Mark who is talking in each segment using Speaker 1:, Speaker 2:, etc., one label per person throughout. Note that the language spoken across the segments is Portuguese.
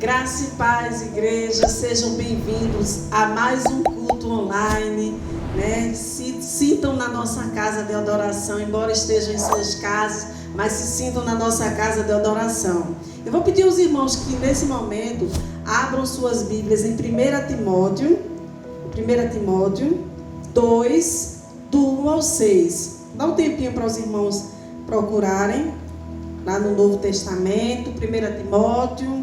Speaker 1: Graça e paz, igreja, sejam bem-vindos a mais um culto online, né? Se sintam na nossa casa de adoração, embora estejam em suas casas, mas se sintam na nossa casa de adoração. Eu vou pedir aos irmãos que nesse momento abram suas Bíblias em 1 Timóteo 2, do 1 ao 6. Dá um tempinho para os irmãos procurarem lá no Novo Testamento, 1 Timóteo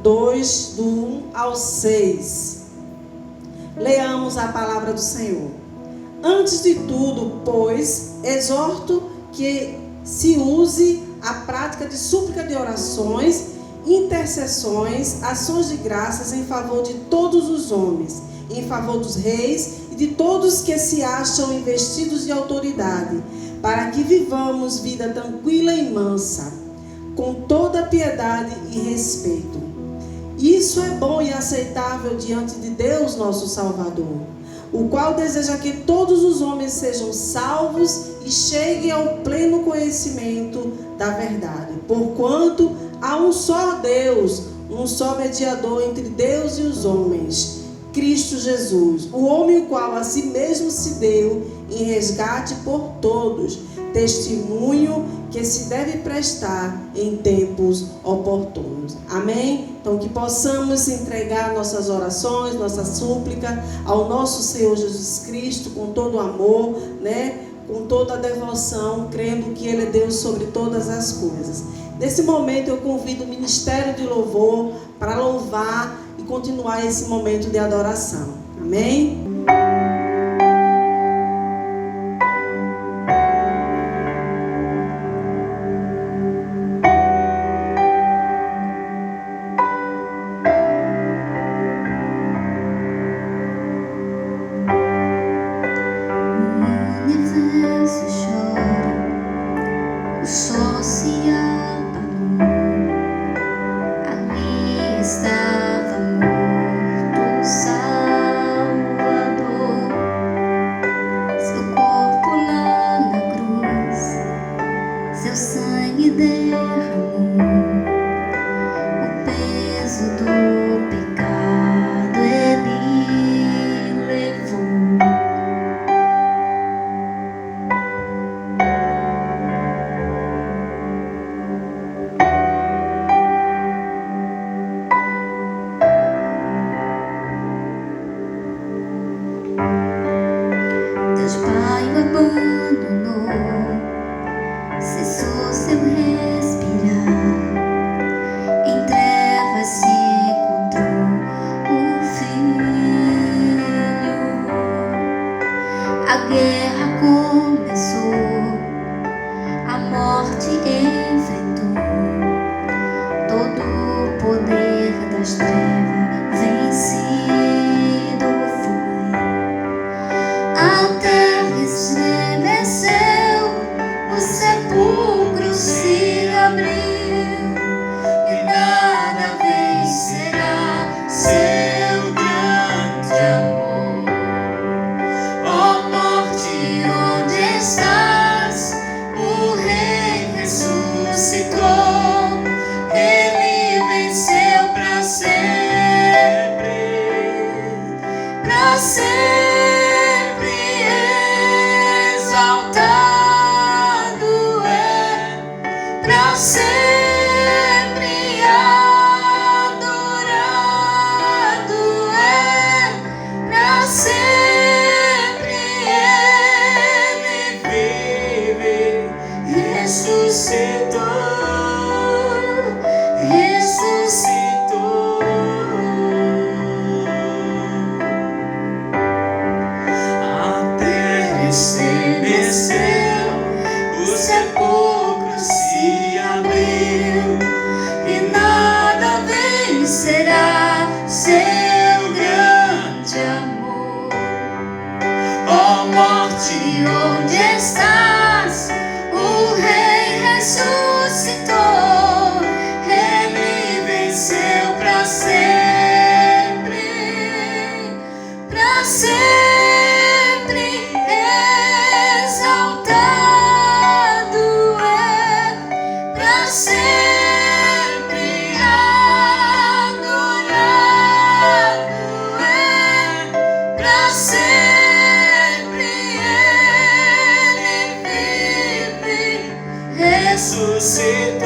Speaker 1: 2, do 1 ao 6. Leamos a palavra do Senhor. Antes de tudo, pois, exorto que se use a prática de súplica de orações, intercessões, ações de graças em favor de todos os homens, em favor dos reis e de todos que se acham investidos de autoridade, para que vivamos vida tranquila e mansa, com toda piedade e respeito. Isso é bom e aceitável diante de Deus, nosso Salvador, o qual deseja que todos os homens sejam salvos e cheguem ao pleno conhecimento da verdade. Porquanto há um só Deus, um só mediador entre Deus e os homens, Cristo Jesus, o homem o qual a si mesmo se deu em resgate por todos, testemunho que se deve prestar em tempos oportunos. Amém? Então que possamos entregar nossas orações, nossa súplica ao nosso Senhor Jesus Cristo com todo o amor, né? Com toda a devoção, crendo que Ele é Deus sobre todas as coisas. Nesse momento eu convido o Ministério de Louvor para louvar e continuar esse momento de adoração. Amém?
Speaker 2: Sempre sempre Ele vive, ressuscitou.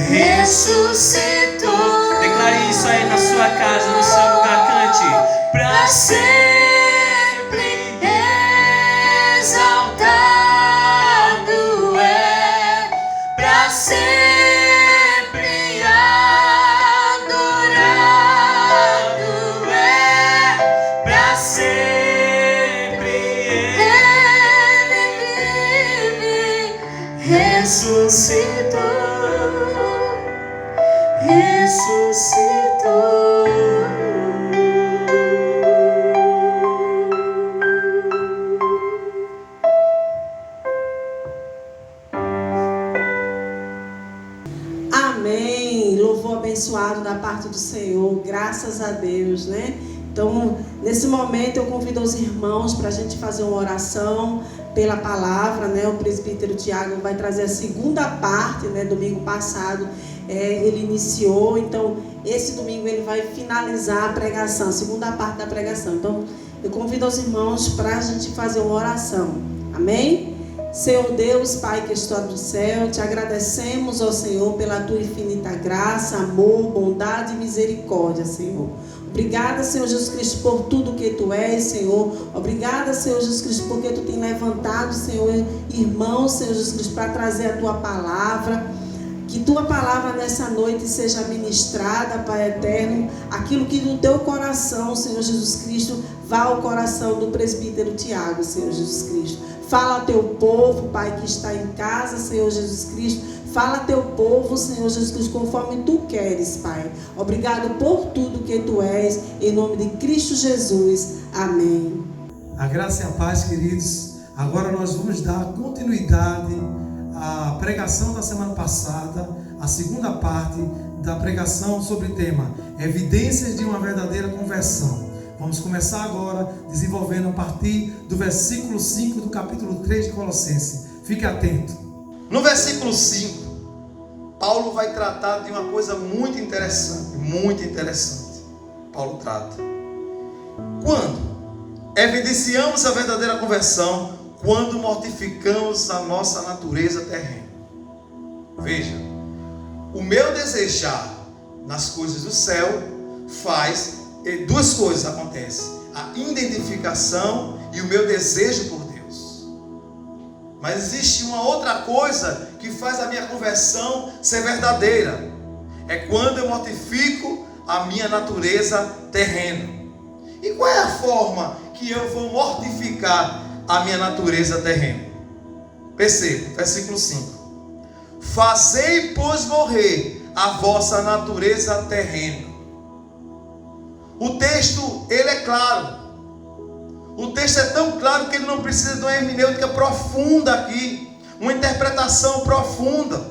Speaker 3: Ressuscitou. Declare isso aí na sua casa, no seu lugar, cante. Pra sempre exaltado é, pra sempre adorado é, pra sempre Ele vive, ressuscitou. Ressuscitou.
Speaker 1: Amém. Louvor abençoado da parte do Senhor. Graças a Deus, né? Então, nesse momento eu convido os irmãos para a gente fazer uma oração pela palavra, né? O presbítero Tiago vai trazer a segunda parte, né? Domingo passado ele iniciou, então esse domingo ele vai finalizar a pregação, a segunda parte da pregação. Então eu convido os irmãos para a gente fazer uma oração. Amém? Senhor Deus, Pai que estás no céu, te agradecemos, ó Senhor, pela tua infinita graça, amor, bondade e misericórdia, Senhor. Obrigada, Senhor Jesus Cristo, por tudo que tu és, Senhor. Obrigada, Senhor Jesus Cristo, porque tu tem levantado, Senhor, irmãos, Senhor Jesus Cristo, para trazer a tua palavra. Que tua palavra nessa noite seja ministrada, Pai eterno. Aquilo que no teu coração, Senhor Jesus Cristo, vá ao coração do presbítero Tiago, Senhor Jesus Cristo. Fala ao teu povo, Pai, que está em casa, Senhor Jesus Cristo. Fala ao teu povo, Senhor Jesus Cristo, conforme tu queres, Pai. Obrigado por tudo que tu és. Em nome de Cristo Jesus. Amém.
Speaker 4: A graça e a paz, queridos. Agora nós vamos dar continuidade à pregação da semana passada, a segunda parte da pregação sobre o tema Evidências de uma verdadeira conversão. Vamos começar agora desenvolvendo a partir do versículo 5 do capítulo 3 de Colossenses. Fique atento.
Speaker 5: No versículo 5, Paulo vai tratar de uma coisa muito interessante. Paulo trata. Quando evidenciamos a verdadeira conversão, quando mortificamos a nossa natureza terrena. Veja, o meu desejar nas coisas do céu faz duas coisas acontecem: a identificação e o meu desejo por Deus. Mas existe uma outra coisa que faz a minha conversão ser verdadeira. É quando eu mortifico a minha natureza terrena. E qual é a forma que eu vou mortificar a minha natureza terrena? Perceba, versículo 5. Fazei, pois, morrer a vossa natureza terrena. O texto, ele é claro. O texto é tão claro que ele não precisa de uma hermenêutica profunda aqui, uma interpretação profunda.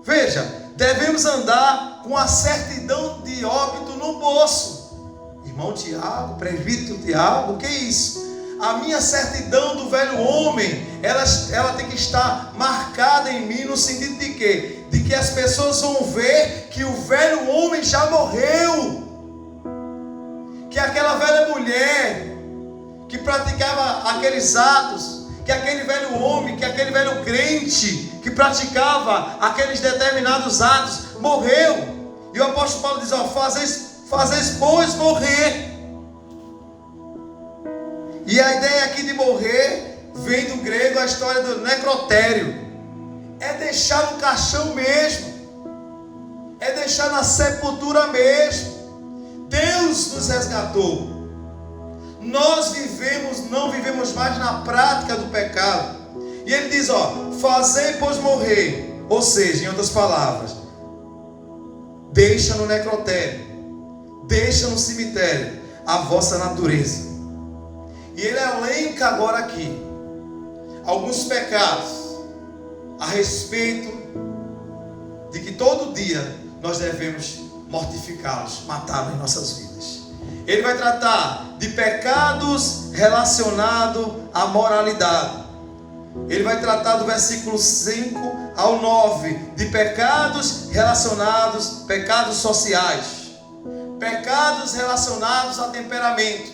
Speaker 5: Veja, devemos andar com a certidão de óbito no bolso. Irmão Tiago, presbítero Tiago, o que é isso? A minha certidão do velho homem, ela tem que estar marcada em mim no sentido de quê? De que as pessoas vão ver que o velho homem já morreu. Que aquela velha mulher que praticava aqueles atos, que aquele velho homem, que aquele velho crente que praticava aqueles determinados atos, morreu. E o apóstolo Paulo diz, ó, fazeis pois morrer. E a ideia aqui de morrer vem do grego a história do necrotério. É deixar no caixão mesmo. É deixar na sepultura mesmo. Deus nos resgatou. Nós não vivemos mais na prática do pecado. E ele diz, ó, fazei pois morrer. Ou seja, em outras palavras, deixa no necrotério, deixa no cemitério a vossa natureza. E ele elenca agora aqui alguns pecados a respeito de que todo dia nós devemos mortificá-los, matá-los em nossas vidas. Ele vai tratar de pecados relacionados à moralidade. Ele vai tratar do versículo 5 ao 9 de pecados relacionados, pecados sociais, pecados relacionados a temperamento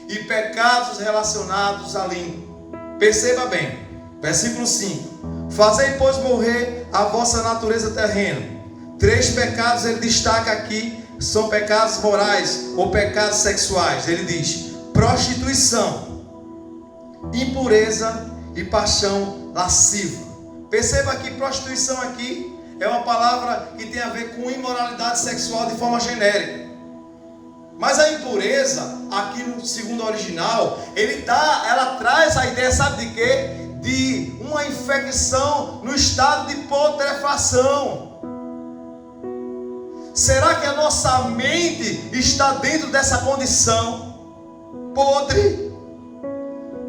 Speaker 5: e pecados relacionados à língua. Perceba bem, versículo 5: fazei, pois, morrer a vossa natureza terrena. 3 pecados ele destaca aqui, são pecados morais ou pecados sexuais. Ele diz: prostituição, impureza e paixão lasciva. Perceba que prostituição aqui é uma palavra que tem a ver com imoralidade sexual de forma genérica. Mas a impureza, aqui no segundo original, ela traz a ideia, sabe de quê? De uma infecção no estado de putrefação. Será que a nossa mente está dentro dessa condição podre?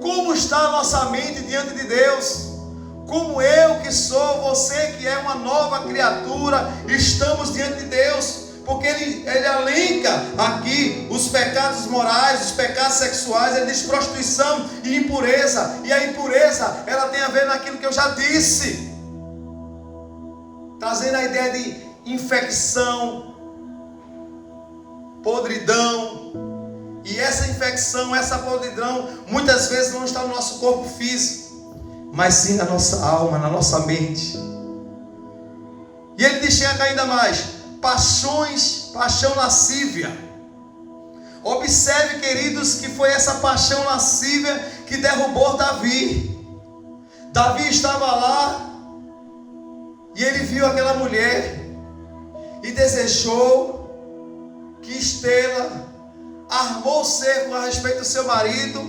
Speaker 5: Como está a nossa mente diante de Deus? Como eu que sou, você que é uma nova criatura, estamos diante de Deus? Porque ele elenca aqui os pecados morais, os pecados sexuais. Ele diz prostituição e impureza. E a impureza, ela tem a ver naquilo que eu já disse, trazendo a ideia de infecção, podridão. E essa infecção, essa podridão, muitas vezes não está no nosso corpo físico, mas sim na nossa alma, na nossa mente. E ele destaca ainda mais: paixão lascívia. Observe, queridos, que foi essa paixão lascívia que derrubou Davi. Davi estava lá e ele viu aquela mulher e desejou que Estela armou o cerco a respeito do seu marido,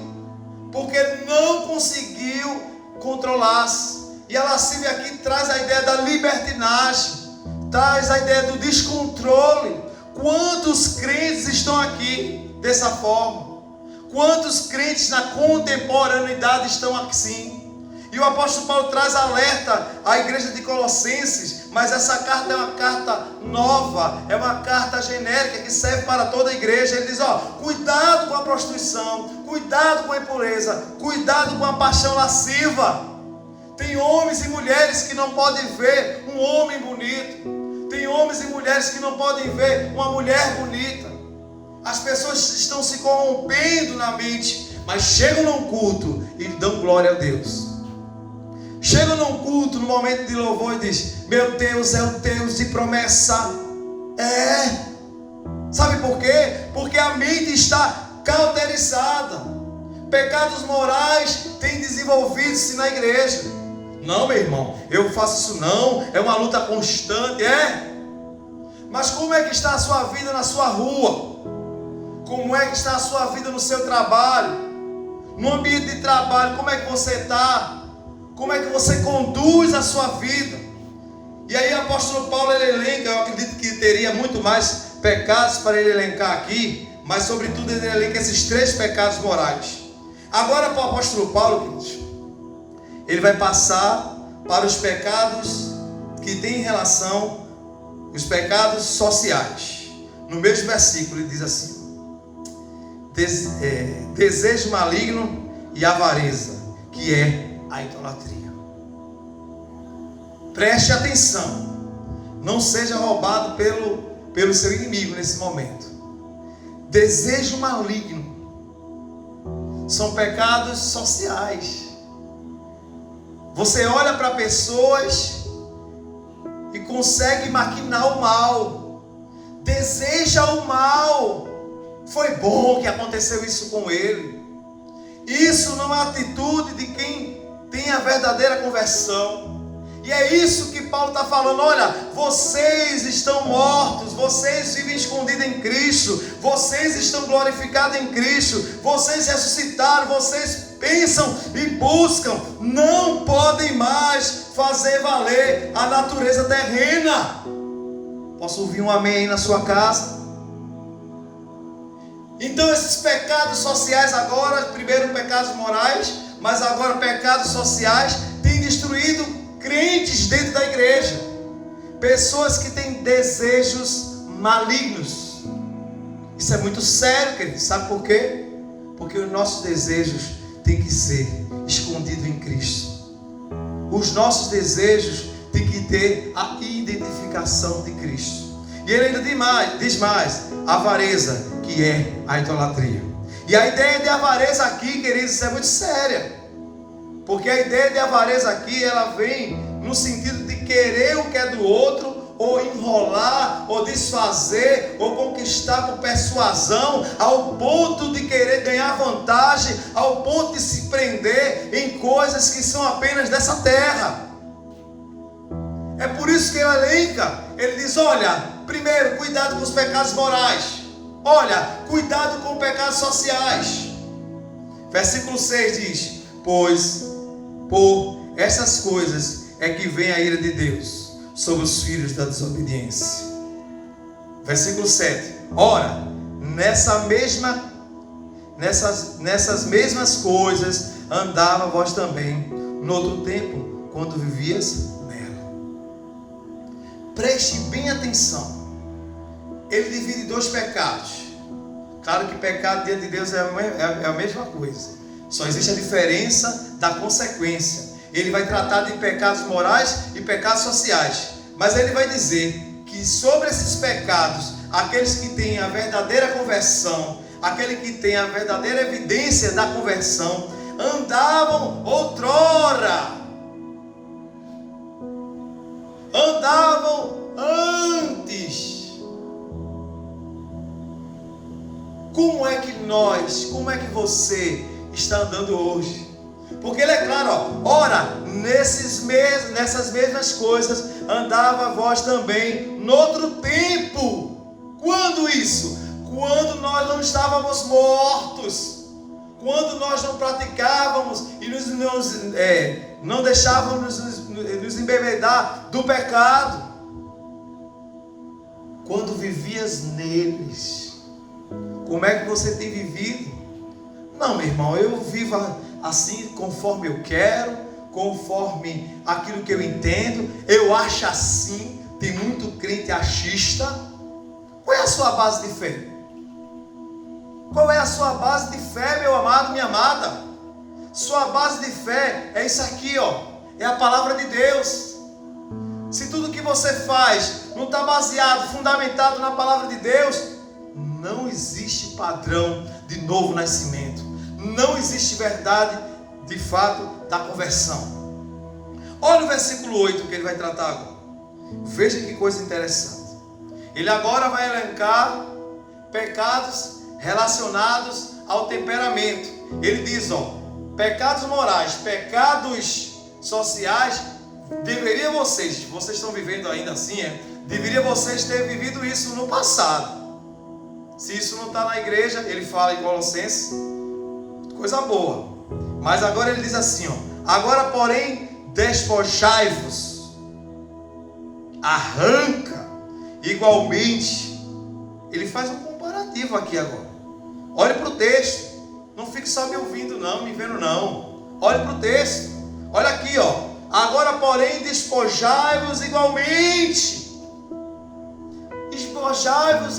Speaker 5: porque não conseguiu controlar-se. E a lascívia aqui traz a ideia da libertinagem, traz a ideia do descontrole. Quantos crentes estão aqui dessa forma? Quantos crentes na contemporaneidade estão assim? E o apóstolo Paulo traz alerta à igreja de Colossenses, mas essa carta é uma carta nova, é uma carta genérica que serve para toda a igreja. Ele diz, cuidado com a prostituição, cuidado com a impureza, cuidado com a paixão lasciva. Tem homens e mulheres que não podem ver um homem bonito. Tem homens e mulheres que não podem ver uma mulher bonita. As pessoas estão se corrompendo na mente, mas chegam num culto e dão glória a Deus. Chegam num culto, no momento de louvor, e diz: meu Deus é um Deus de promessa. Sabe por quê? Porque a mente está cauterizada. Pecados morais têm desenvolvido-se na igreja. Não, meu irmão, eu faço isso não, é uma luta constante, Mas como é que está a sua vida na sua rua? Como é que está a sua vida no seu trabalho? No ambiente de trabalho, como é que você está? Como é que você conduz a sua vida? E aí o apóstolo Paulo, ele elenca, eu acredito que teria muito mais pecados para ele elencar aqui, mas sobretudo ele elenca esses 3 pecados morais. Agora para o apóstolo Paulo, queridos, ele vai passar para os pecados que têm relação, os pecados sociais. No mesmo versículo ele diz assim: desejo maligno e avareza, que é a idolatria. Preste atenção, não seja roubado pelo seu inimigo nesse momento. Desejo maligno são pecados sociais. Você olha para pessoas e consegue maquinar o mal, deseja o mal. Foi bom que aconteceu isso com ele. Isso não é a atitude de quem tem a verdadeira conversão. E é isso que Paulo está falando. Olha, vocês estão mortos, vocês vivem escondidos em Cristo, vocês estão glorificados em Cristo, vocês ressuscitaram, vocês pensam e buscam, não podem mais fazer valer a natureza terrena. Posso ouvir um amém aí na sua casa? Então esses pecados sociais agora, primeiro pecados morais, mas agora pecados sociais, têm destruído crentes dentro da igreja, pessoas que têm desejos malignos. Isso é muito sério, querido. Sabe por quê? Porque os nossos desejos têm que ser escondidos em Cristo. Os nossos desejos têm que ter a identificação de Cristo. E ele ainda diz mais, avareza, que é a idolatria. E a ideia de avareza aqui, queridos, isso é muito séria. Porque a ideia de avareza aqui, ela vem no sentido de querer o que é do outro, ou enrolar, ou desfazer, ou conquistar por persuasão, ao ponto de querer ganhar vantagem, ao ponto de se prender em coisas que são apenas dessa terra. É por isso que ele elenca, ele diz, olha, primeiro, cuidado com os pecados morais. Olha, cuidado com os pecados sociais. Versículo 6 diz, pois por essas coisas é que vem a ira de Deus sobre os filhos da desobediência. Versículo 7. Ora, nessas mesmas coisas andava vós também no outro tempo, quando vivias nela. Preste bem atenção. Ele divide 2 pecados. Claro que pecado diante de Deus é a mesma coisa. Só existe a diferença da consequência. Ele vai tratar de pecados morais e pecados sociais. Mas ele vai dizer que sobre esses pecados, aqueles que têm a verdadeira conversão, aquele que tem a verdadeira evidência da conversão, andavam outrora. Andavam antes. Como é que você está andando hoje? Porque ele é claro, ora, nessas mesmas coisas andava vós também no outro tempo. Quando isso? Quando nós não estávamos mortos, quando nós não praticávamos e não deixávamos nos embebedar do pecado, quando vivias neles. Como é que você tem vivido? Não, meu irmão, eu vivo assim conforme eu quero, conforme aquilo que eu entendo, eu acho assim. Tem muito crente achista. Qual é a sua base de fé? Qual é a sua base de fé, meu amado, minha amada? Sua base de fé é isso aqui, ó. É a palavra de Deus. Se tudo que você faz não está baseado, fundamentado na palavra de Deus, não existe padrão de novo nascimento. Não existe verdade, de fato, da conversão. Olha o versículo 8 que ele vai tratar agora. Veja que coisa interessante. Ele agora vai elencar pecados relacionados ao temperamento. Ele diz, pecados morais, pecados sociais, vocês estão vivendo ainda assim, deveria vocês ter vivido isso no passado. Se isso não está na igreja, ele fala em Colossenses, coisa boa. Mas agora ele diz assim, agora porém despojai-vos, arranca igualmente. Ele faz um comparativo aqui agora. Olhe para o texto, não fique só me ouvindo não, me vendo não. Olhe para o texto, olha aqui, agora porém despojai-vos igualmente. Despojai-vos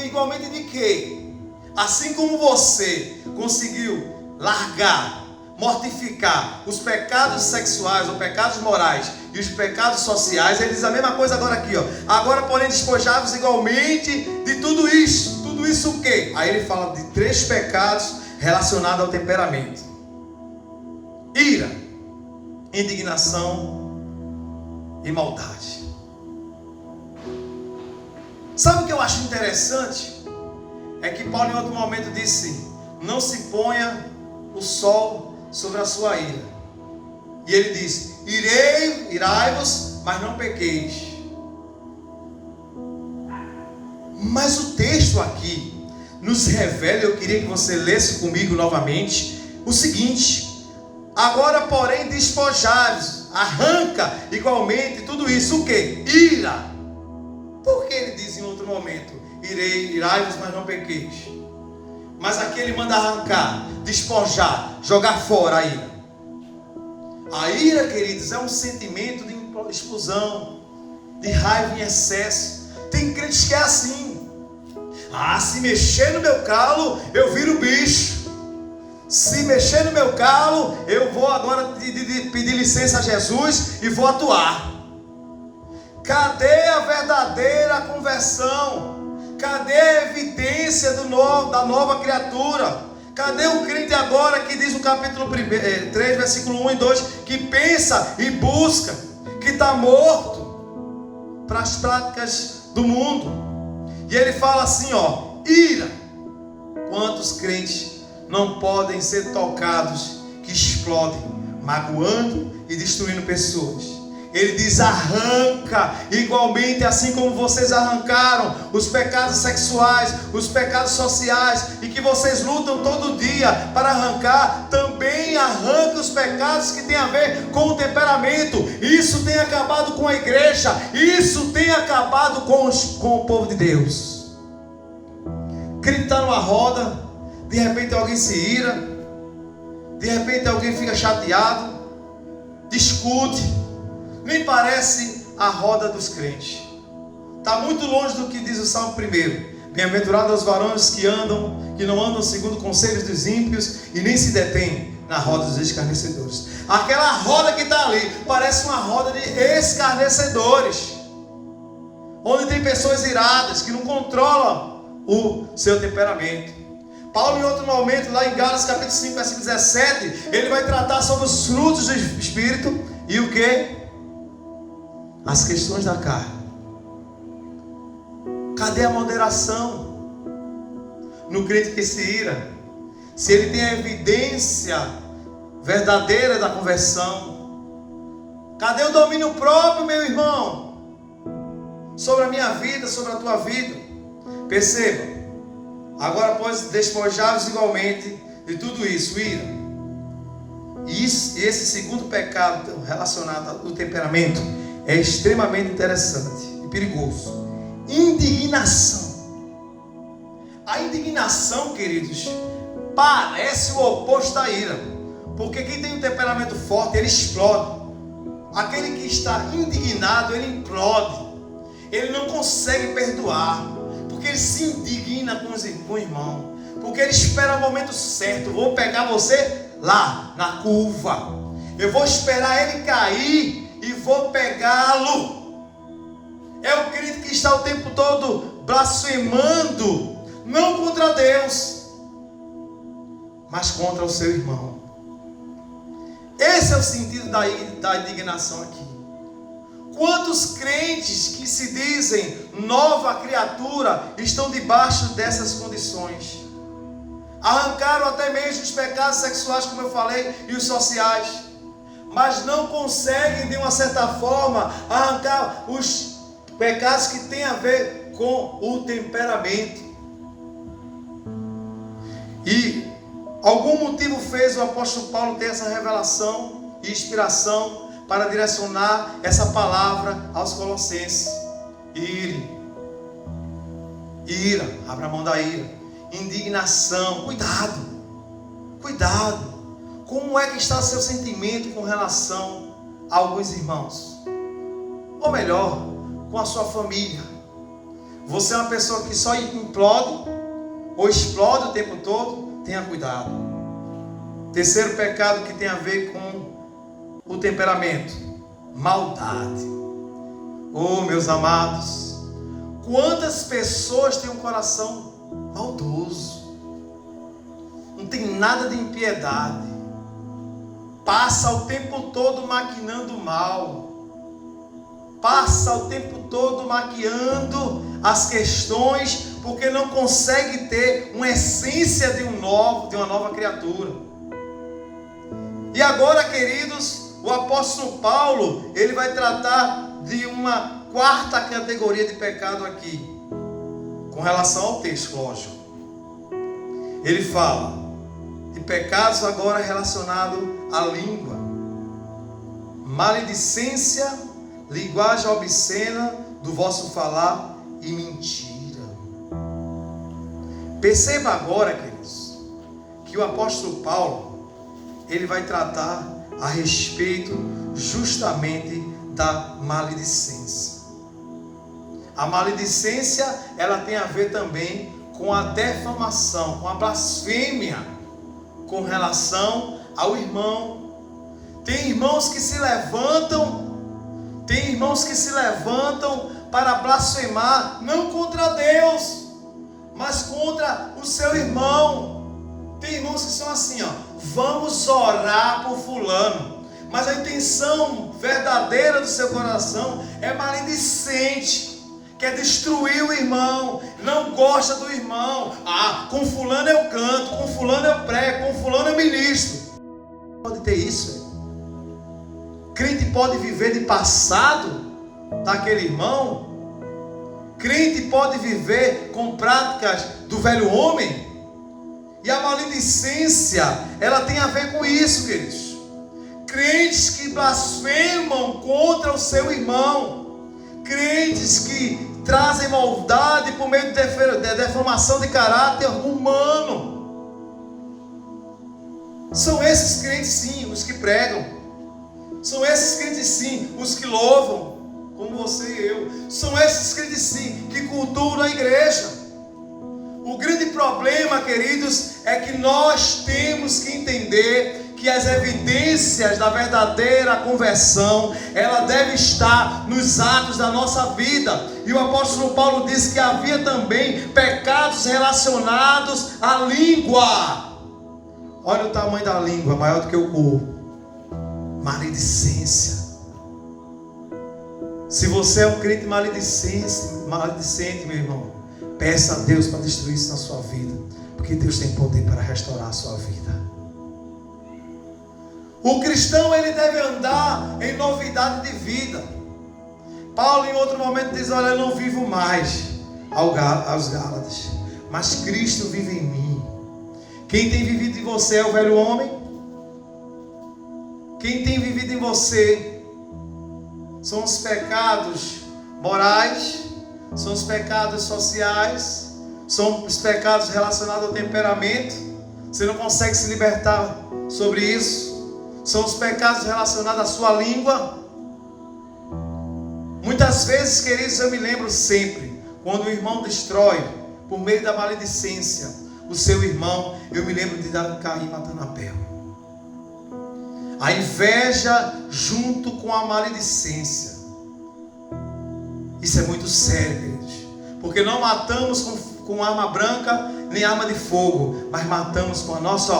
Speaker 5: igualmente de quê? Assim como você conseguiu largar, mortificar os pecados sexuais, os pecados morais e os pecados sociais, ele diz a mesma coisa agora aqui, agora porém despojai-vos igualmente de tudo isso. Tudo isso o quê? Aí ele fala de 3 pecados relacionados ao temperamento: ira, indignação e maldade. Sabe o que eu acho interessante? É que Paulo em outro momento disse: não se ponha o sol sobre a sua ira. E ele diz: irai-vos, mas não pequeis. Mas o texto aqui nos revela, eu queria que você lesse comigo novamente, o seguinte: agora porém despojai-vos, arranca igualmente tudo isso, o que? Ira. Por que ele diz em outro momento, irai-vos, mas não pequeis? Mas aqui ele manda arrancar, despojar, jogar fora a ira. A ira, queridos, é um sentimento de explosão, de raiva em excesso. Tem crentes que é assim: se mexer no meu calo, eu viro bicho. Se mexer no meu calo, eu vou agora pedir licença a Jesus e vou atuar. Cadê a verdadeira conversão? Cadê a evidência da nova criatura? Cadê o crente agora que diz no capítulo 3, versículo 1 e 2, que pensa e busca, que está morto para as práticas do mundo? E ele fala assim, ira. Quantos crentes não podem ser tocados, que explodem, magoando e destruindo pessoas? Ele diz: arranca igualmente, assim como vocês arrancaram os pecados sexuais, os pecados sociais, e que vocês lutam todo dia para arrancar, também arranca os pecados que tem a ver com o temperamento. Isso tem acabado com a igreja, isso tem acabado com o povo de Deus. Crente está numa roda, de repente alguém se ira, de repente alguém fica chateado, discute. Nem parece a roda dos crentes. Está muito longe do que diz o Salmo 1. Bem-aventurados os varões que não andam segundo conselhos dos ímpios e nem se detêm na roda dos escarnecedores. Aquela roda que está ali parece uma roda de escarnecedores, onde tem pessoas iradas que não controlam o seu temperamento. Paulo, em outro momento, lá em Gálatas capítulo 5, versículo 17, ele vai tratar sobre os frutos do Espírito e o que? As questões da carne. Cadê a moderação no crente que se ira? Se ele tem a evidência verdadeira da conversão, cadê o domínio próprio, meu irmão, sobre a minha vida, sobre a tua vida? Perceba, agora pois despojai-vos igualmente de tudo isso, ira. E esse segundo pecado relacionado ao temperamento é extremamente interessante e perigoso. Indignação. A indignação, queridos, parece o oposto da ira. Porque quem tem um temperamento forte, ele explode. Aquele que está indignado, ele implode. Ele não consegue perdoar. Porque ele se indigna com o irmão. Porque ele espera o momento certo. Vou pegar você lá, na curva. Eu vou esperar ele cair e vou pegá-lo. É o crente que está o tempo todo blasfemando, não contra Deus, mas contra o seu irmão. Esse é o sentido da indignação aqui. Quantos crentes que se dizem nova criatura estão debaixo dessas condições? arrancaram até mesmo os pecados sexuais, como eu falei, e os sociais, mas não conseguem, de uma certa forma, arrancar os pecados que têm a ver com o temperamento. E algum motivo fez o apóstolo Paulo ter essa revelação e inspiração para direcionar essa palavra aos Colossenses. Ira, abra a mão da ira. Indignação, cuidado. Como é que está o seu sentimento com relação a alguns irmãos? Ou melhor, com a sua família. Você é uma pessoa que só implode ou explode o tempo todo? Tenha cuidado. Terceiro pecado que tem a ver com o temperamento: maldade. Oh, meus amados, quantas pessoas têm um coração maldoso, não tem nada de impiedade, passa o tempo todo maquinando mal, passa o tempo todo maquiando as questões, porque não consegue ter uma essência de uma nova criatura. E agora, queridos, o apóstolo Paulo, ele vai tratar de uma quarta categoria de pecado aqui, com relação ao texto, lógico. Ele fala de pecados agora relacionados à língua, maledicência, linguagem obscena do vosso falar e mentira. Perceba agora, queridos, que o apóstolo Paulo, ele vai tratar a respeito justamente da maledicência. A maledicência, ela tem a ver também com a defamação, com a blasfêmia, com relação ao irmão. Tem irmãos que se levantam para blasfemar, não contra Deus, mas contra o seu irmão. Tem irmãos que são assim, vamos orar por fulano, mas a intenção verdadeira do seu coração é maledicente, quer destruir o irmão, não gosta do irmão. Com fulano eu canto, com fulano eu prego, com fulano eu ministro. Pode ter isso. Crente pode viver de passado daquele irmão. Crente pode viver com práticas do velho homem. E a maledicência, ela tem a ver com isso, queridos. Crentes que blasfemam contra o seu irmão. Crentes que trazem maldade por meio de deformação de caráter humano. São esses crentes sim, os que pregam. São esses crentes sim, os que louvam, como você e eu. São esses crentes sim, que cultuam a igreja. O grande problema, queridos, é que nós temos que entender que as evidências da verdadeira conversão, ela deve estar nos atos da nossa vida. E o apóstolo Paulo disse que havia também pecados relacionados à língua. Olha o tamanho da língua, maior do que o corpo. Maledicência. Se você é um crente maledicente, meu irmão, peça a Deus para destruir isso na sua vida, porque Deus tem poder para restaurar a sua vida. O cristão, ele deve andar em novidade de vida. Paulo em outro momento diz: olha, eu não vivo mais aos Gálatas, mas Cristo vive em mim. Quem tem vivido em você é o velho homem. Quem tem vivido em você são os pecados morais, são os pecados sociais, são os pecados relacionados ao temperamento. Você não consegue se libertar sobre isso. São os pecados relacionados à sua língua. Muitas vezes, queridos, eu me lembro sempre, quando o irmão destrói, por meio da maledicência, o seu irmão, eu me lembro de Caim matando Abel. A inveja junto com a maledicência. Isso é muito sério, queridos. Porque não matamos com arma branca, nem arma de fogo, mas matamos com a nossa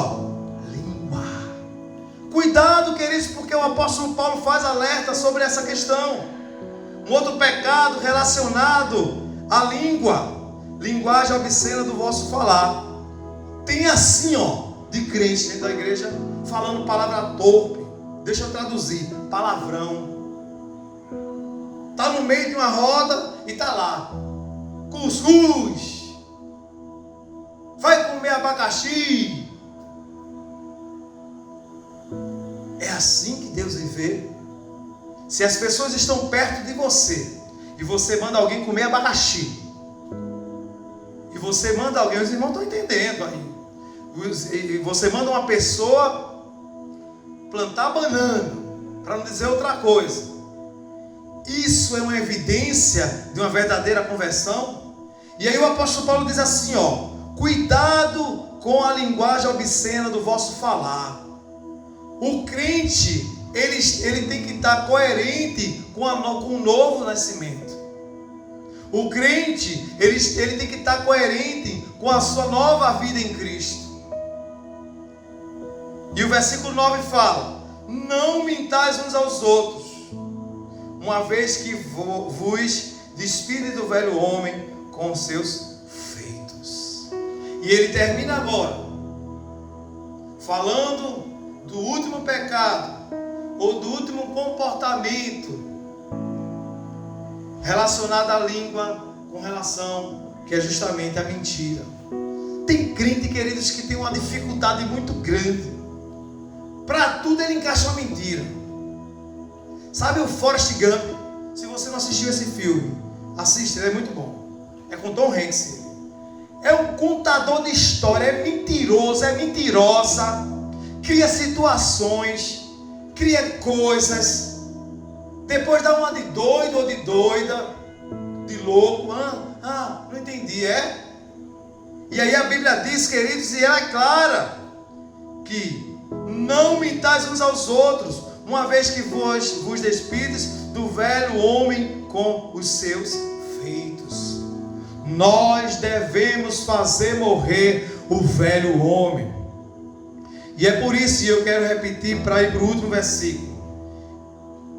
Speaker 5: língua. Cuidado, queridos, porque o apóstolo Paulo faz alerta sobre essa questão. Um outro pecado relacionado à língua, linguagem obscena do vosso falar. Tem assim, de crente dentro da igreja, falando palavra torpe. Deixa eu traduzir, palavrão. Tá no meio de uma roda e tá lá. Cuscuz. Vai comer abacaxi. É assim que Deus vê. Se as pessoas estão perto de você e você manda alguém comer abacaxi, e você manda alguém, os irmãos estão entendendo aí, e você manda uma pessoa plantar banana, para não dizer outra coisa, isso é uma evidência de uma verdadeira conversão. E aí o apóstolo Paulo diz assim, cuidado com a linguagem obscena do vosso falar. O crente, ele tem que estar coerente com o novo nascimento. O crente, ele tem que estar coerente com a sua nova vida em Cristo. E o versículo 9 fala: não mintais uns aos outros, uma vez que vos despides do velho homem com os seus feitos. E ele termina agora falando do último pecado, ou do último comportamento relacionado à língua, com relação que é justamente a mentira. Tem crente, queridos, que tem uma dificuldade muito grande. Para tudo ele encaixa uma mentira. Sabe o Forrest Gump? Se você não assistiu esse filme, assista, ele é muito bom. É com Tom Hanks. É um contador de história, é mentiroso, é mentirosa, cria situações, cria coisas, depois dá uma de doido ou de doida, de louco. Não entendi, é? E aí a Bíblia diz, queridos, e ela é clara, que não mintais uns aos outros, uma vez que vos despides do velho homem com os seus feitos. Nós devemos fazer morrer o velho homem. E é por isso, e eu quero repetir para ir para o último versículo,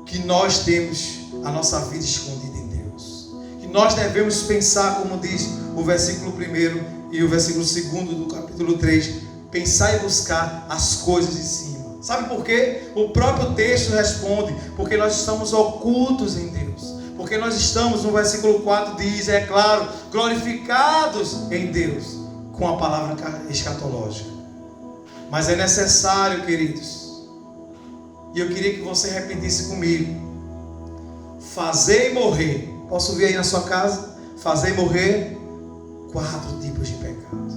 Speaker 5: que nós temos a nossa vida escondida em Deus. Que nós devemos pensar, como diz o versículo 1 e o versículo 2 do capítulo 3, pensar e buscar as coisas de cima. Sabe por quê? O próprio texto responde, porque nós estamos ocultos em Deus. Porque nós estamos, no versículo 4 diz, é claro, glorificados em Deus, com a palavra escatológica. Mas é necessário, queridos, e eu queria que você repetisse comigo: fazer e morrer. Posso ver aí na sua casa? Fazer e morrer 4 tipos de pecados.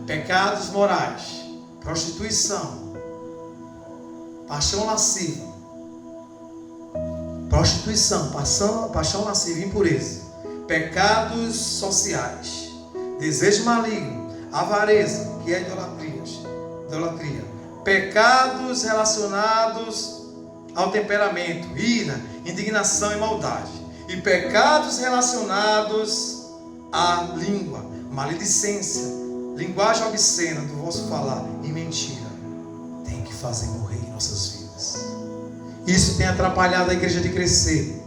Speaker 5: Pecados morais: prostituição, paixão lasciva, paixão lasciva, impureza. Pecados sociais: desejo maligno, avareza, que é idolatria. Pecados relacionados ao temperamento, ira, indignação e maldade. E pecados relacionados à língua, maledicência, linguagem obscena do vosso falar e mentira. Tem que fazer morrer em nossas vidas. Isso tem atrapalhado a igreja de crescer,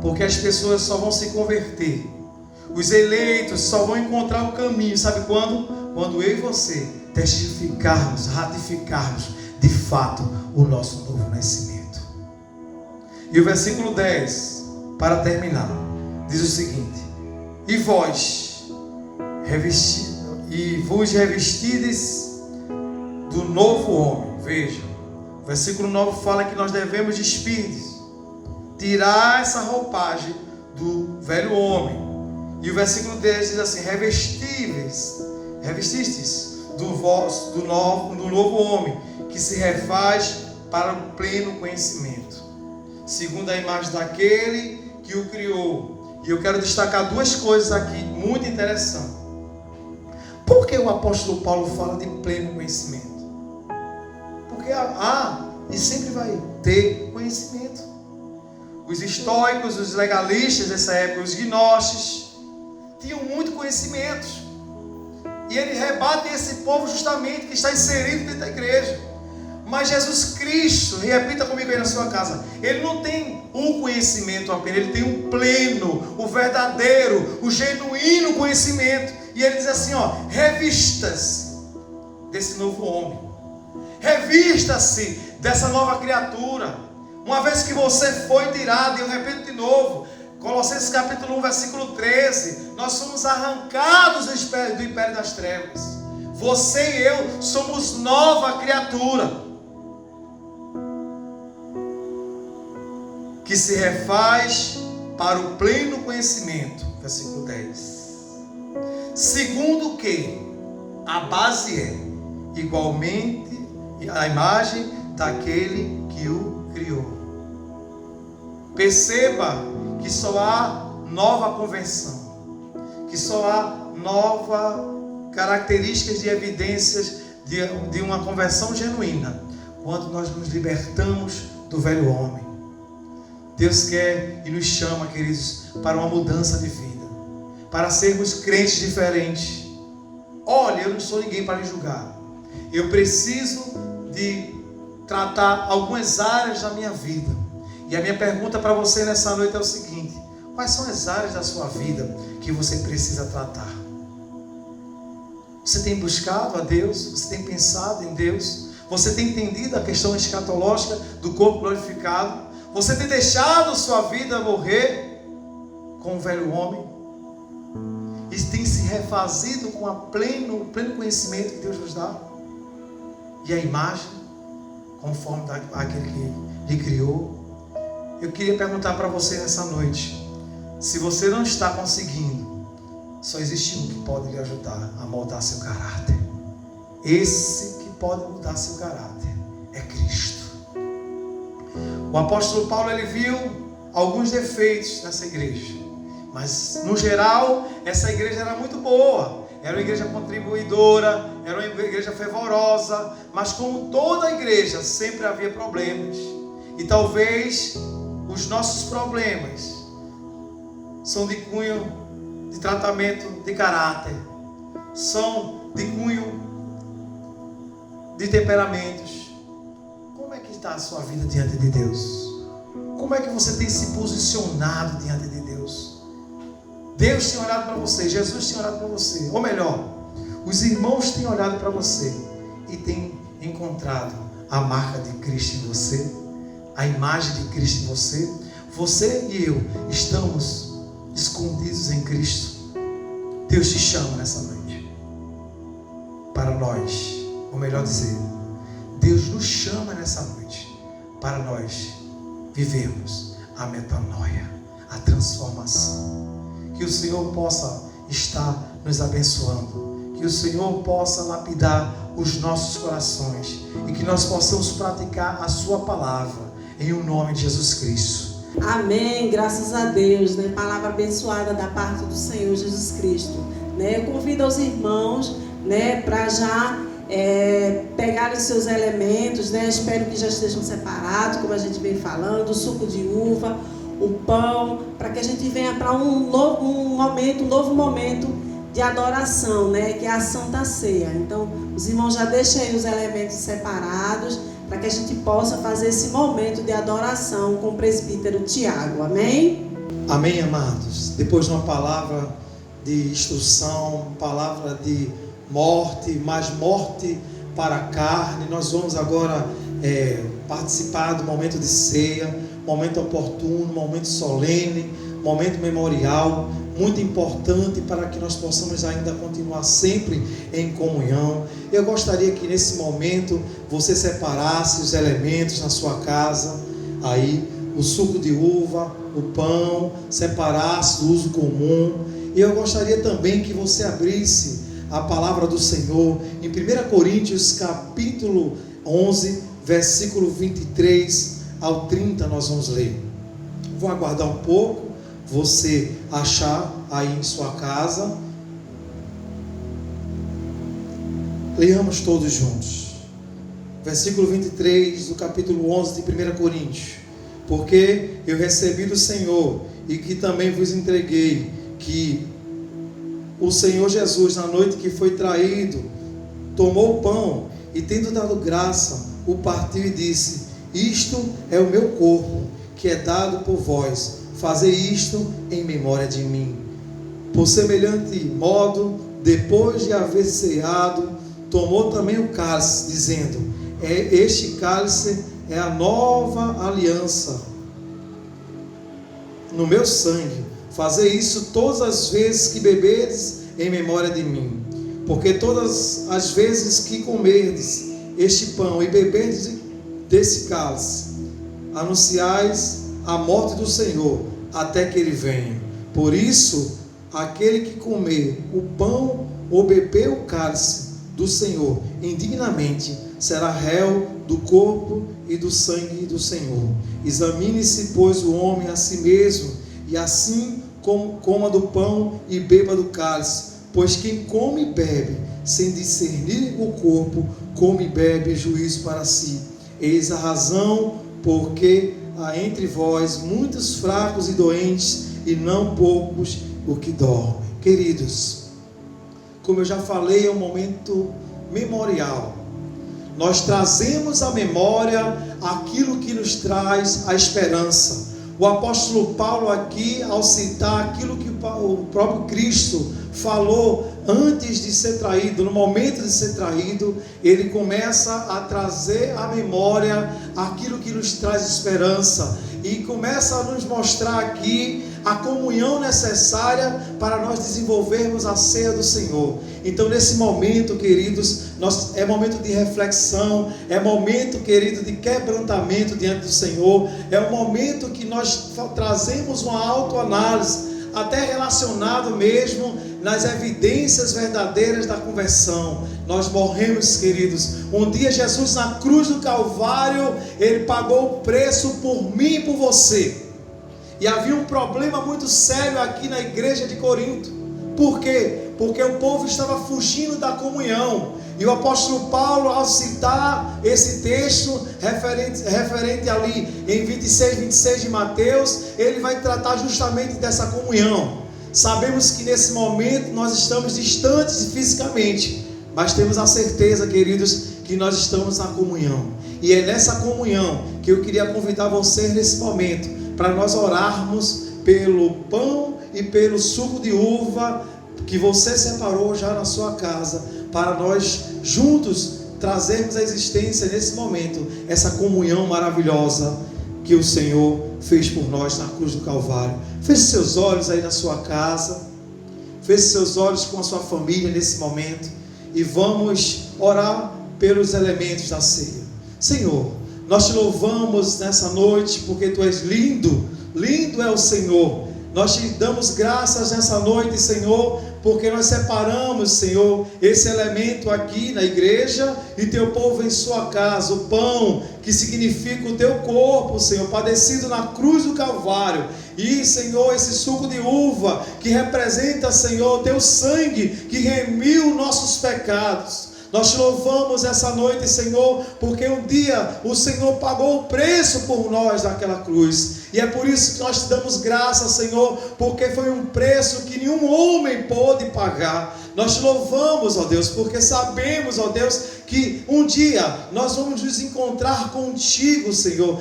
Speaker 5: porque as pessoas só vão se converter, os eleitos só vão encontrar o caminho, sabe quando? Quando eu e você testificarmos, ratificarmos de fato o nosso novo nascimento. E o versículo 10, para terminar, diz o seguinte: e vós vos revestides do novo homem. Veja, o versículo 9 fala que nós devemos despir, tirar essa roupagem do velho homem. E o versículo 10 diz assim: revestistes do novo homem, que se refaz para o pleno conhecimento, segundo a imagem daquele que o criou. E eu quero destacar 2 coisas aqui muito interessantes. Por que o apóstolo Paulo fala de pleno conhecimento? Porque e sempre vai ter conhecimento. Os estoicos, os legalistas dessa época, os gnósticos, tinham muito conhecimento. E ele rebate esse povo justamente que está inserido dentro da igreja. Mas Jesus Cristo, repita comigo aí na sua casa, ele não tem um conhecimento apenas, ele tem um pleno, o verdadeiro, o genuíno conhecimento. E ele diz assim, ó, revistas desse novo homem. Revista-se dessa nova criatura. Uma vez que você foi tirado, e eu repito de novo, Colossenses capítulo 1, versículo 13, nós somos arrancados do império das trevas. Você e eu somos nova criatura, que se refaz para o pleno conhecimento, versículo 10. Segundo que a base é igualmente a imagem daquele que o criou. Perceba que só há nova conversão, que só há nova características de evidências de uma conversão genuína, quando nós nos libertamos do velho homem. Deus quer e nos chama, queridos, para uma mudança de vida, para sermos crentes diferentes. Olha, eu não sou ninguém para lhe julgar. Eu preciso de tratar algumas áreas da minha vida. E a minha pergunta para você nessa noite é o seguinte: quais são as áreas da sua vida que você precisa tratar? Você tem buscado a Deus? Você tem pensado em Deus? Você tem entendido a questão escatológica do corpo glorificado? Você tem deixado sua vida morrer com o velho homem? E tem se refazido com o pleno conhecimento que Deus nos dá? E a imagem, conforme aquele que lhe criou? Eu queria perguntar para você nessa noite: se você não está conseguindo, só existe um que pode lhe ajudar a moldar seu caráter. Esse que pode mudar seu caráter é Cristo. O apóstolo Paulo, ele viu alguns defeitos nessa igreja, mas no geral essa igreja era muito boa. Era uma igreja contribuidora, era uma igreja fervorosa, mas como toda igreja sempre havia problemas. E talvez os nossos problemas são de cunho de tratamento de caráter, são de cunho de temperamentos. Como é que está a sua vida diante de Deus? Como é que você tem se posicionado diante de Deus? Deus tem olhado para você, Jesus tem olhado para você, ou melhor, os irmãos têm olhado para você e têm encontrado a marca de Cristo em você, a imagem de Cristo em você. Você e eu estamos escondidos em Cristo. Deus te chama nessa noite para nós, ou melhor dizer, Deus nos chama nessa noite para nós vivermos a metanoia, a transformação. Que o Senhor possa estar nos abençoando, que o Senhor possa lapidar os nossos corações e que nós possamos praticar a sua palavra em o nome de Jesus Cristo.
Speaker 1: Amém, graças a Deus, né? Palavra abençoada da parte do Senhor Jesus Cristo, né? Eu convido os irmãos, né, para já pegarem os seus elementos, né? Espero que já estejam separados, como a gente vem falando, o suco de uva, o pão, para que a gente venha para um novo momento de adoração, né? Que é a Santa Ceia. Então, os irmãos já deixem aí os elementos separados, para que a gente possa fazer esse momento de adoração com o presbítero Tiago. Amém?
Speaker 4: Amém, amados. Depois de uma palavra de instrução, palavra de morte, mas morte para a carne, nós vamos agora participar do momento de ceia, momento oportuno, momento solene, momento memorial, muito importante para que nós possamos ainda continuar sempre em comunhão. Eu gostaria que nesse momento você separasse os elementos na sua casa, aí o suco de uva, o pão, separasse do uso comum. E eu gostaria também que você abrisse a palavra do Senhor em 1 Coríntios capítulo 11, versículo 23 ao 30, nós vamos ler. Vou aguardar um pouco, você achar aí em sua casa. Leamos todos juntos. Versículo 23 do capítulo 11 de 1 Coríntios. Porque eu recebi do Senhor e que também vos entreguei, que o Senhor Jesus, na noite que foi traído, tomou o pão e, tendo dado graça, o partiu e disse: isto é o meu corpo, que é dado por vós. Fazei isto em memória de mim. Por semelhante modo, depois de haver ceado, tomou também o cálice, dizendo: este cálice é a nova aliança no meu sangue. Fazei isso todas as vezes que beberdes em memória de mim. Porque todas as vezes que comerdes este pão e beberdes desse cálice, anunciais a morte do Senhor até que ele venha. Por isso, aquele que comer o pão ou beber o cálice do Senhor indignamente será réu do corpo e do sangue do Senhor. Examine-se, pois, o homem a si mesmo, e assim coma do pão e beba do cálice. Pois quem come e bebe sem discernir o corpo, come e bebe juízo para si. Eis a razão porque há entre vós muitos fracos e doentes, e não poucos o que dormem. Queridos, como eu já falei, é um momento memorial. Nós trazemos à memória aquilo que nos traz a esperança. O apóstolo Paulo aqui, ao citar aquilo que o próprio Cristo falou antes de ser traído, no momento de ser traído, ele começa a trazer à memória aquilo que nos traz esperança, e começa a nos mostrar aqui a comunhão necessária para nós desenvolvermos a ceia do Senhor. Então, nesse momento, queridos, é momento de reflexão, é momento, querido, de quebrantamento diante do Senhor, é um momento que nós trazemos uma autoanálise, até relacionado mesmo nas evidências verdadeiras da conversão. Nós morremos, queridos. Um dia Jesus na cruz do Calvário, ele pagou o preço por mim e por você. E havia um problema muito sério aqui na igreja de Corinto. Por quê? Porque o povo estava fugindo da comunhão. E o apóstolo Paulo, ao citar esse texto referente ali em 26 de Mateus, ele vai tratar justamente dessa comunhão. Sabemos que nesse momento nós estamos distantes fisicamente, mas temos a certeza, queridos, que nós estamos na comunhão. E é nessa comunhão que eu queria convidar vocês nesse momento, para nós orarmos pelo pão e pelo suco de uva que você separou já na sua casa, para nós juntos trazermos à existência nesse momento essa comunhão maravilhosa que o Senhor fez por nós na cruz do Calvário. Feche seus olhos aí na sua casa, feche seus olhos com a sua família nesse momento, e vamos orar pelos elementos da ceia. Senhor, nós te louvamos nessa noite porque Tu és lindo, lindo é o Senhor. Nós te damos graças nessa noite, Senhor, porque nós separamos, Senhor, esse elemento aqui na igreja e Teu povo em sua casa, o pão, que significa o Teu corpo, Senhor, padecido na cruz do Calvário, e, Senhor, esse suco de uva, que representa, Senhor, o Teu sangue, que remiu nossos pecados. Nós te louvamos essa noite, Senhor, porque um dia o Senhor pagou o preço por nós naquela cruz. E é por isso que nós te damos graça, Senhor, porque foi um preço que nenhum homem pôde pagar. Nós te louvamos, ó Deus, porque sabemos, ó Deus, que um dia nós vamos nos encontrar contigo, Senhor.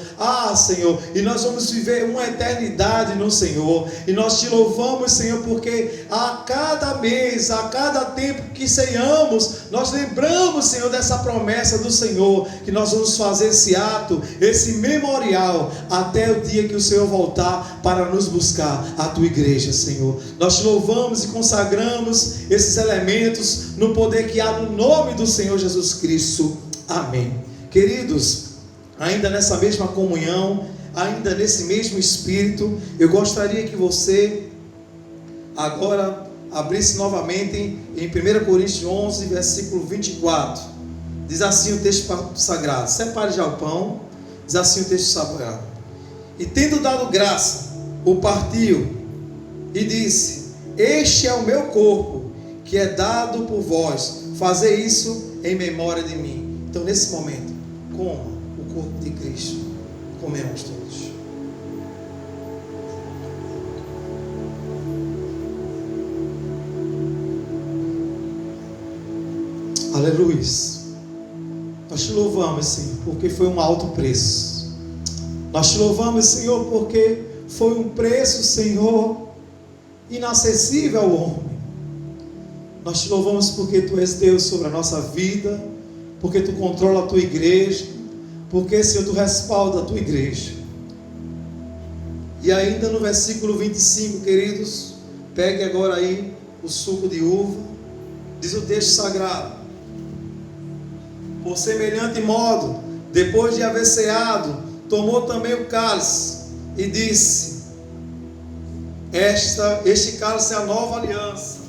Speaker 4: Senhor, e nós vamos viver uma eternidade no Senhor. E nós te louvamos, Senhor, porque a cada mês, a cada tempo que ceiamos, nós lembramos, Senhor, dessa promessa do Senhor, que nós vamos fazer esse ato, esse memorial, até o dia que o Senhor voltar para nos buscar, a Tua igreja, Senhor. Nós te louvamos e consagramos esses elementos no poder que há no nome do Senhor Jesus Cristo. Amém. Queridos, ainda nessa mesma comunhão, ainda nesse mesmo espírito, eu gostaria que você agora abrisse novamente em 1 Coríntios 11, versículo 24. Diz assim o texto sagrado. Separe já o pão. Diz assim o texto sagrado. E tendo dado graça, o partiu e disse: este é o meu corpo, que é dado por vós. Fazei isso em memória de mim. Então, nesse momento, coma o corpo de Cristo. Comemos todos. Aleluia. Nós te louvamos, Senhor, porque foi um alto preço. Nós te louvamos, Senhor, porque foi um preço, Senhor, inacessível ao homem.
Speaker 5: Nós te louvamos porque Tu és Deus sobre a nossa vida, porque Tu controla a Tua igreja, porque, Senhor, Tu respalda a Tua igreja. E ainda no versículo 25, queridos, pegue agora aí o suco de uva. Diz o texto sagrado: por semelhante modo, depois de haver ceado, tomou também o cálice e disse: este cálice é a nova aliança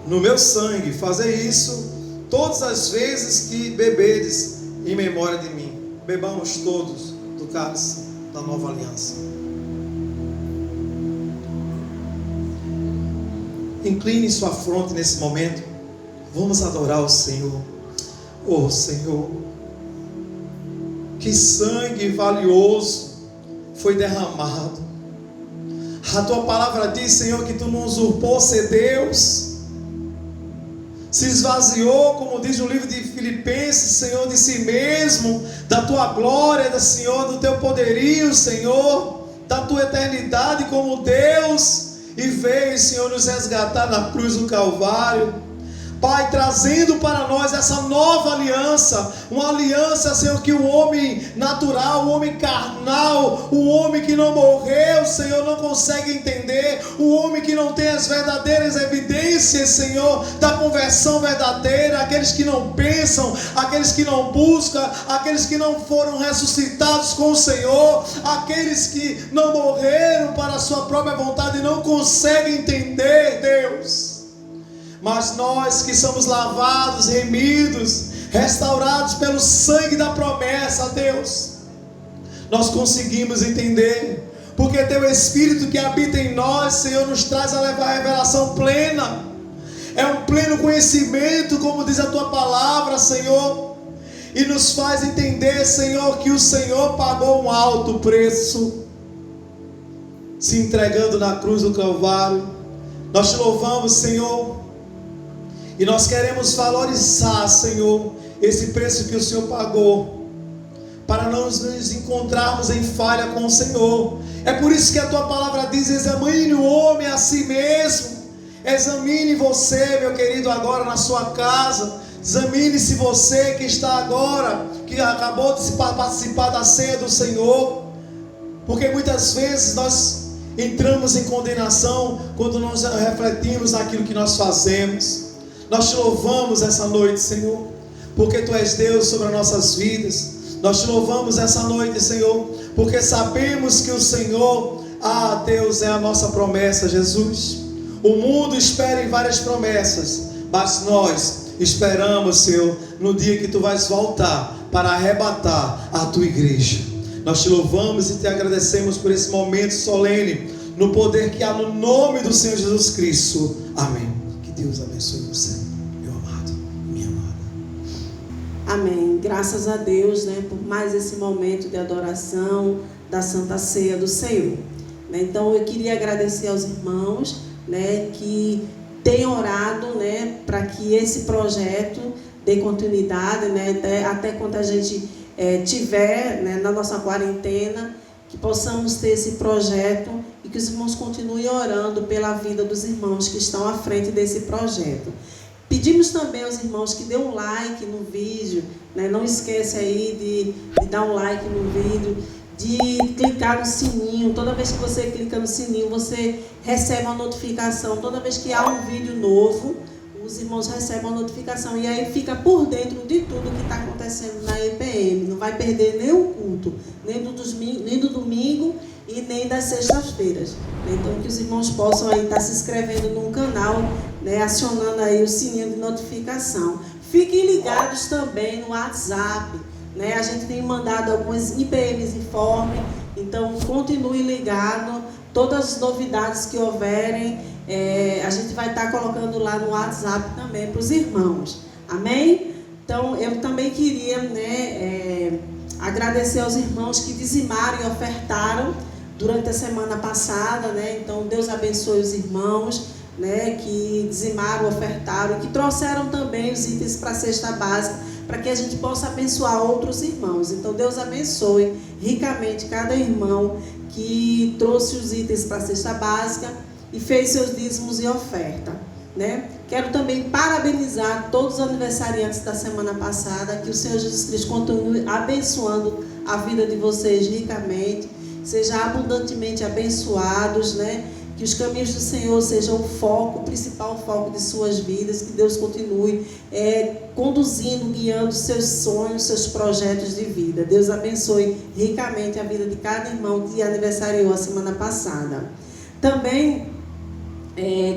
Speaker 5: no meu sangue. Fazei isso todas as vezes que bebedes em memória de mim. Bebamos todos do cálice da nova aliança. Incline sua fronte nesse momento. Vamos adorar o Senhor. Oh Senhor, que sangue valioso foi derramado. A Tua palavra diz, Senhor, que Tu não usurpou ser Deus, se esvaziou, como diz o livro de Filipenses, Senhor, de si mesmo, da Tua glória, Senhor, do Teu poderio, Senhor, da Tua eternidade como Deus, e veio, Senhor, nos resgatar na cruz do Calvário. Pai, trazendo para nós essa nova aliança, uma aliança, Senhor, que o homem natural, o homem carnal, o homem que não morreu, Senhor, não consegue entender, o homem que não tem as verdadeiras evidências, Senhor, da conversão verdadeira, aqueles que não pensam, aqueles que não buscam, aqueles que não foram ressuscitados com o Senhor, aqueles que não morreram para a sua própria vontade e não conseguem entender, Deus. Mas nós que somos lavados, remidos, restaurados pelo sangue da promessa, Deus, nós conseguimos entender, porque Teu Espírito que habita em nós, Senhor, nos traz a levar a revelação plena. É um pleno conhecimento, como diz a Tua palavra, Senhor, e nos faz entender, Senhor, que o Senhor pagou um alto preço, se entregando na cruz do Calvário. Nós Te louvamos, Senhor, e nós queremos valorizar, Senhor, esse preço que o Senhor pagou, para não nos encontrarmos em falha com o Senhor. É por isso que a Tua palavra diz: examine o homem a si mesmo. Examine você, meu querido, agora na sua casa. Examine-se você que está agora, que acabou de participar da ceia do Senhor. Porque muitas vezes nós entramos em condenação quando nós refletimos naquilo que nós fazemos. Nós Te louvamos essa noite, Senhor, porque Tu és Deus sobre as nossas vidas. Nós Te louvamos essa noite, Senhor, porque sabemos que o Senhor, Deus, é a nossa promessa, Jesus. O mundo espera em várias promessas, mas nós esperamos, Senhor, no dia que Tu vais voltar para arrebatar a Tua igreja. Nós Te louvamos e Te agradecemos por esse momento solene, no poder que há no nome do Senhor Jesus Cristo. Amém. Que Deus abençoe você, meu amado, minha amada.
Speaker 1: Amém. Graças a Deus, por mais esse momento de adoração da Santa Ceia do Senhor. Então eu queria agradecer aos irmãos, que têm orado, para que esse projeto dê continuidade, até quando a gente tiver, na nossa quarentena, que possamos ter esse projeto e que os irmãos continuem orando pela vida dos irmãos que estão à frente desse projeto. Pedimos também aos irmãos que dêem um like no vídeo, não esqueça aí de dar um like no vídeo, de clicar no sininho. Toda vez que você clica no sininho, você recebe uma notificação. Toda vez que há um vídeo novo, os irmãos recebem uma notificação e aí fica por dentro de tudo que está acontecendo na EPM. Não vai perder nem o culto, nem do domingo e nem das sextas-feiras. Então que os irmãos possam aí estar se inscrevendo no canal, acionando aí o sininho de notificação. Fiquem ligados também no WhatsApp. A gente tem mandado algumas IPMs informe, então continue ligado. Todas as novidades que houverem, a gente vai estar colocando lá no WhatsApp também para os irmãos. Amém? Então eu também queria agradecer aos irmãos que dizimaram e ofertaram durante a semana passada. Então Deus abençoe os irmãos que dizimaram, ofertaram e que trouxeram também os itens para a cesta básica, para que a gente possa abençoar outros irmãos. Então Deus abençoe ricamente cada irmão que trouxe os itens para a cesta básica e fez seus dízimos e oferta. né? Quero também parabenizar todos os aniversariantes da semana passada, que o Senhor Jesus Cristo continue abençoando a vida de vocês ricamente, sejam abundantemente abençoados, né? Que os caminhos do Senhor sejam o foco, o principal foco de suas vidas, que Deus continue conduzindo, guiando seus sonhos, seus projetos de vida. Deus abençoe ricamente a vida de cada irmão que aniversariou a semana passada. Também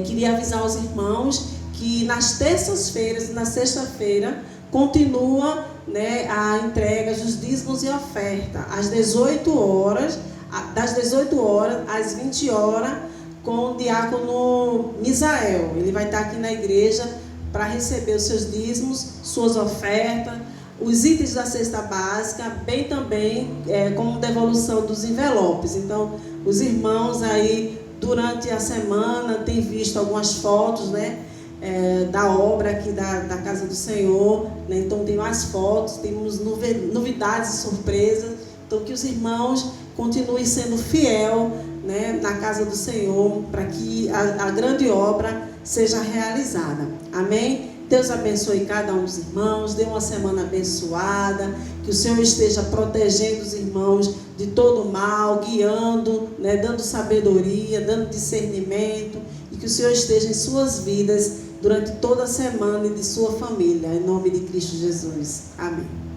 Speaker 1: queria avisar os irmãos que nas terças-feiras e na sexta-feira continua, né, a entrega dos dízimos e oferta às 18 horas, das 18 horas às 20 horas, com o diácono Misael. Ele vai estar aqui na igreja para receber os seus dízimos, suas ofertas, os itens da cesta básica, bem também como devolução dos envelopes. Então, os irmãos aí, durante a semana, têm visto algumas fotos, né, da obra aqui da Casa do Senhor, né? Então tem mais fotos, temos novidades e surpresas. Então que os irmãos continuem sendo fiel, né, na Casa do Senhor, para que a grande obra seja realizada. Amém? Deus abençoe cada um dos irmãos, dê uma semana abençoada, que o Senhor esteja protegendo os irmãos de todo mal, guiando, né, dando sabedoria, dando discernimento, e que o Senhor esteja em suas vidas durante toda a semana e de sua família, em nome de Cristo Jesus. Amém.